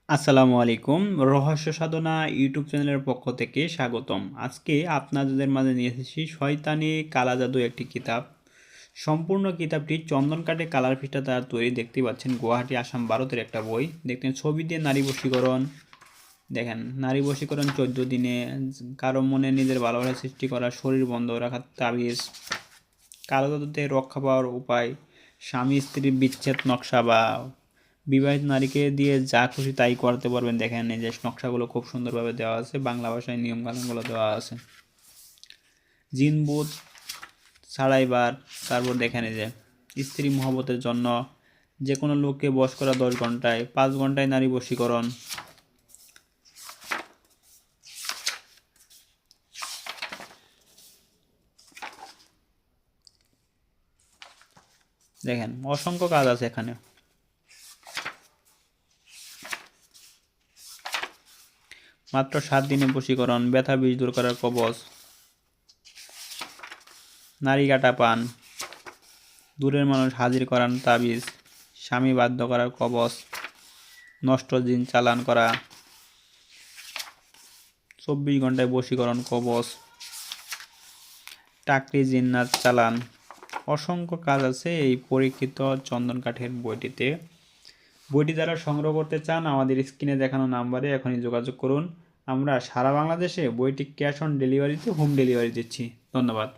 আসসালামু আলাইকুম। রহস্য সাধনা ইউটিউব চ্যানেলের পক্ষ থেকে স্বাগতম। আজকে আপনাদের মাঝে নিয়ে এসেছি শয়তানি কালা জাদু একটি কিতাব। সম্পূর্ণ কিতাবটি চন্দন কাঠে কালার ফিতা দ্বারা তৈরি। দেখতে পাচ্ছেন গুয়াহাটি আসাম ভারতের একটা বই। দেখতেন ছবি দিয়ে নারী বশীকরণ। দেখেন নারী বশীকরণ 14 দিনে, কারো মনে নিজের ভালোবাসা সৃষ্টি করা, শরীর বন্ধ রাখার তাবিজ, কালো জাদুতে রক্ষা পাওয়ার উপায়, স্বামী স্ত্রীর বিচ্ছেদ নকশা বা বিবাহিত নারীকে দিয়ে যা খুশি তাই করতে পারবেন। দেখেন এই যে নকশাগুলো খুব সুন্দরভাবে দেওয়া আছে, বাংলা ভাষায় নিয়মকানুনগুলো দেওয়া আছে। জিন বুথ ছাড়াইবার, তারপর দেখেন এই যে স্ত্রী মহব্বতের জন্য যে কোনো লোককে বশ করা 10 ঘন্টায়, 5 ঘন্টায় নারী বশীকরণ। দেখেন অসংখ্য কাজ আছে এখানে। মাত্র 7 দিনে বশীকরণ, ব্যথা বিষ দূর করার কবচ, নারী কাটা পান, দূরের মানুষ হাজির করার তাবিজ, স্বামী বাধ্য করার কবচ, নষ্ট জিন চালান করা, 24 ঘন্টায় বশীকরণ কবচ, টাকরি জিন্নাত চালান। অসংখ্য কাজ আছে এই পরীক্ষিত চন্দন কাঠের বইটিতে। বইটি যারা সংগ্রহ করতে চান আমাদের স্ক্রিনে দেখানো নাম্বারে এখনই যোগাযোগ করুন। আমরা সারা বাংলাদেশে বইটি ক্যাশ অন ডেলিভারিতে হোম ডেলিভারি দিচ্ছি। ধন্যবাদ।